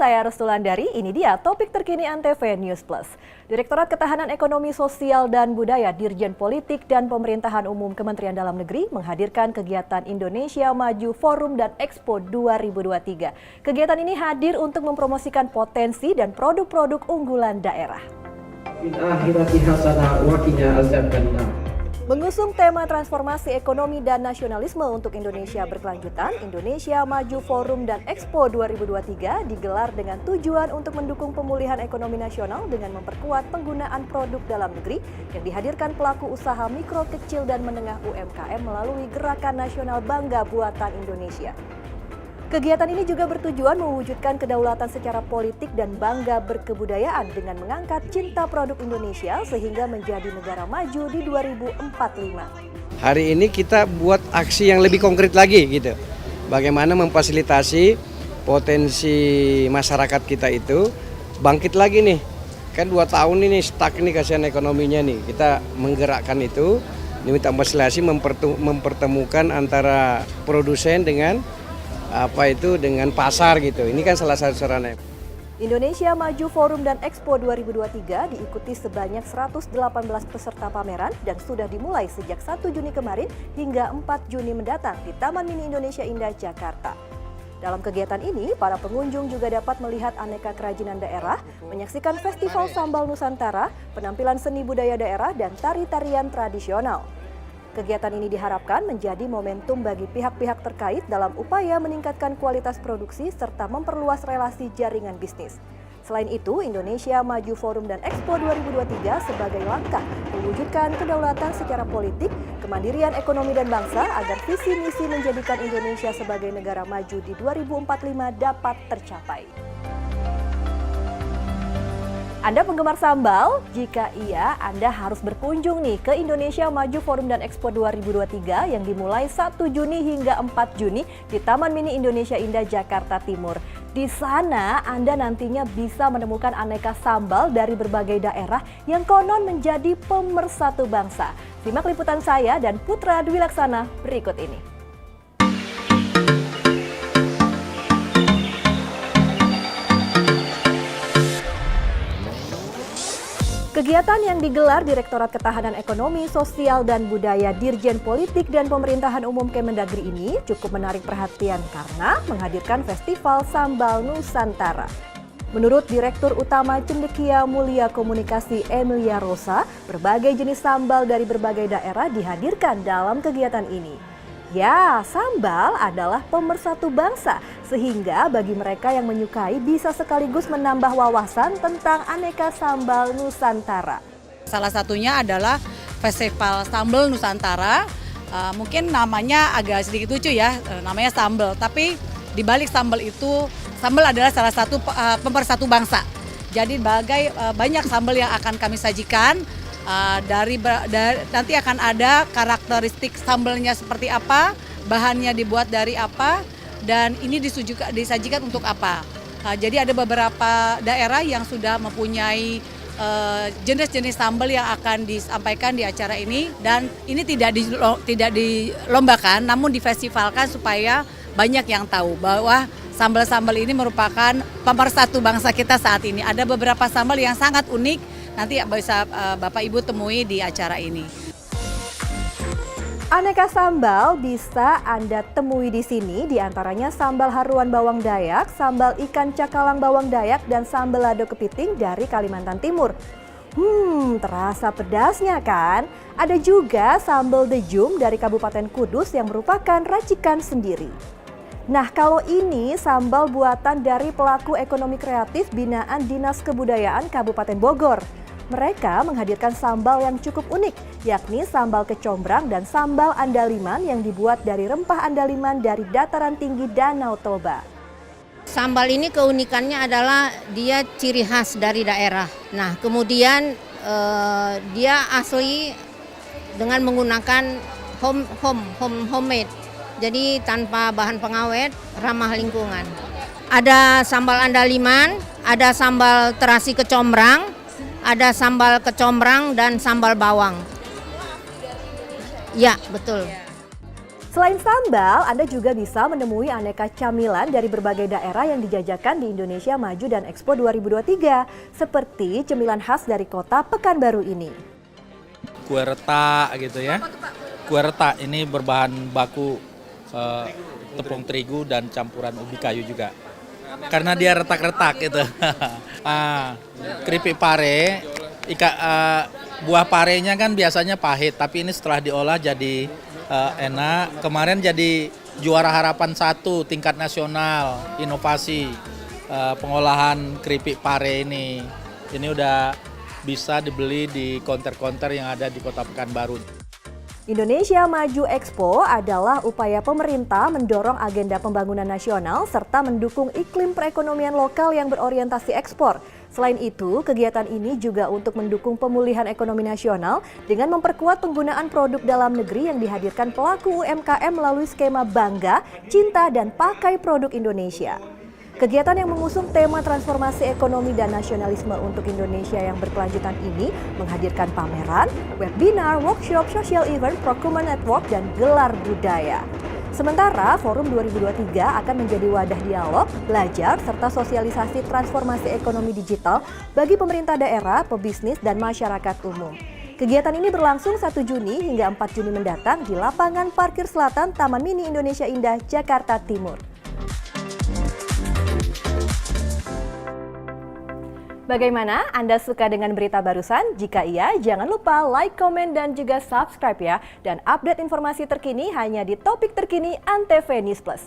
saya Restulandari. Ini dia topik terkini Antv News Plus. Direktorat Ketahanan Ekonomi Sosial dan Budaya Dirjen Politik dan Pemerintahan Umum Kementerian Dalam Negeri menghadirkan kegiatan Indonesia Maju Forum dan Expo 2023. Kegiatan ini hadir untuk mempromosikan potensi dan produk-produk unggulan daerah. Mengusung tema transformasi ekonomi dan nasionalisme untuk Indonesia berkelanjutan, Indonesia Maju Forum dan Expo 2023 digelar dengan tujuan untuk mendukung pemulihan ekonomi nasional dengan memperkuat penggunaan produk dalam negeri yang dihadirkan pelaku usaha mikro, kecil, dan menengah UMKM melalui Gerakan Nasional Bangga Buatan Indonesia. Kegiatan ini juga bertujuan mewujudkan kedaulatan secara politik dan bangga berkebudayaan dengan mengangkat cinta produk Indonesia sehingga menjadi negara maju di 2045. Hari ini kita buat aksi yang lebih konkret lagi gitu. Bagaimana memfasilitasi potensi masyarakat kita itu bangkit lagi nih. Kan 2 tahun ini stuck nih kasihan ekonominya nih. Kita menggerakkan itu, ini minta fasilitasi mempertemukan antara produsen dengan dengan pasar gitu. Ini kan salah satu sarana. Indonesia Maju Forum dan Expo 2023 diikuti sebanyak 118 peserta pameran dan sudah dimulai sejak 1 Juni kemarin hingga 4 Juni mendatang di Taman Mini Indonesia Indah, Jakarta. Dalam kegiatan ini, para pengunjung juga dapat melihat aneka kerajinan daerah, menyaksikan festival sambal Nusantara, penampilan seni budaya daerah, dan tari-tarian tradisional. Kegiatan ini diharapkan menjadi momentum bagi pihak-pihak terkait dalam upaya meningkatkan kualitas produksi serta memperluas relasi jaringan bisnis. Selain itu, Indonesia Maju Forum dan Expo 2023 sebagai langkah mewujudkan kedaulatan secara politik, kemandirian ekonomi dan bangsa agar visi misi menjadikan Indonesia sebagai negara maju di 2045 dapat tercapai. Anda penggemar sambal? Jika iya, Anda harus berkunjung nih ke Indonesia Maju Forum dan Expo 2023 yang dimulai 1 Juni hingga 4 Juni di Taman Mini Indonesia Indah, Jakarta Timur. Di sana, Anda nantinya bisa menemukan aneka sambal dari berbagai daerah yang konon menjadi pemersatu bangsa. Simak liputan saya dan Putra Dwi Laksana berikut ini. Kegiatan yang digelar Direktorat Ketahanan Ekonomi Sosial dan Budaya Dirjen Politik dan Pemerintahan Umum Kemendagri ini cukup menarik perhatian karena menghadirkan Festival Sambal Nusantara. Menurut Direktur Utama Cendekia Mulia Komunikasi Emilia Rosa, berbagai jenis sambal dari berbagai daerah dihadirkan dalam kegiatan ini. Ya, sambal adalah pemersatu bangsa, sehingga bagi mereka yang menyukai bisa sekaligus menambah wawasan tentang aneka sambal Nusantara. Salah satunya adalah Festival Sambal Nusantara, mungkin namanya agak sedikit lucu ya, namanya sambal. Tapi di balik sambal itu, sambal adalah salah satu pemersatu bangsa. Jadi banyak sambal yang akan kami sajikan. Nanti akan ada karakteristik sambalnya seperti apa, bahannya dibuat dari apa, dan ini disajikan untuk apa. Jadi ada beberapa daerah yang sudah mempunyai jenis-jenis sambal yang akan disampaikan di acara ini, dan ini tidak dilombakan, namun difestivalkan supaya banyak yang tahu bahwa sambal-sambal ini merupakan pemersatu bangsa kita saat ini. Ada beberapa sambal yang sangat unik. Nanti bisa Bapak Ibu temui di acara ini. Aneka sambal bisa Anda temui di sini, diantaranya sambal haruan bawang Dayak, sambal ikan cakalang bawang Dayak, dan sambal lado kepiting dari Kalimantan Timur. Terasa pedasnya kan? Ada juga sambal dejum dari Kabupaten Kudus yang merupakan racikan sendiri. Nah, kalau ini sambal buatan dari pelaku ekonomi kreatif binaan Dinas Kebudayaan Kabupaten Bogor. Mereka menghadirkan sambal yang cukup unik, yakni sambal kecombrang dan sambal andaliman yang dibuat dari rempah andaliman dari dataran tinggi Danau Toba. Sambal ini keunikannya adalah dia ciri khas dari daerah. Nah, kemudian dia asli dengan menggunakan homemade. Jadi tanpa bahan pengawet, ramah lingkungan. Ada sambal andaliman, ada sambal terasi kecombrang, ada sambal kecombrang dan sambal bawang. Ya, betul. Selain sambal, Anda juga bisa menemui aneka camilan dari berbagai daerah yang dijajakan di Indonesia Maju dan Expo 2023, seperti cemilan khas dari kota Pekanbaru ini. Kue retak gitu ya. Kue retak ini berbahan baku tepung terigu dan campuran ubi kayu juga. Karena dia retak-retak gitu. Keripik pare, buah parenya kan biasanya pahit, tapi ini setelah diolah jadi enak. Kemarin jadi juara harapan 1 tingkat nasional inovasi pengolahan keripik pare ini. Ini udah bisa dibeli di konter-konter yang ada di Kota Pekanbaru. Indonesia Maju Expo adalah upaya pemerintah mendorong agenda pembangunan nasional serta mendukung iklim perekonomian lokal yang berorientasi ekspor. Selain itu, kegiatan ini juga untuk mendukung pemulihan ekonomi nasional dengan memperkuat penggunaan produk dalam negeri yang dihadirkan pelaku UMKM melalui skema Bangga, Cinta, dan Pakai Produk Indonesia. Kegiatan yang mengusung tema transformasi ekonomi dan nasionalisme untuk Indonesia yang berkelanjutan ini menghadirkan pameran, webinar, workshop, social event, procurement network, dan gelar budaya. Sementara Forum 2023 akan menjadi wadah dialog, belajar, serta sosialisasi transformasi ekonomi digital bagi pemerintah daerah, pebisnis, dan masyarakat umum. Kegiatan ini berlangsung 1 Juni hingga 4 Juni mendatang di lapangan parkir selatan Taman Mini Indonesia Indah, Jakarta Timur. Bagaimana? Anda suka dengan berita barusan? Jika iya, jangan lupa like, komen, dan juga subscribe ya. Dan update informasi terkini hanya di Topik Terkini Antv News Plus.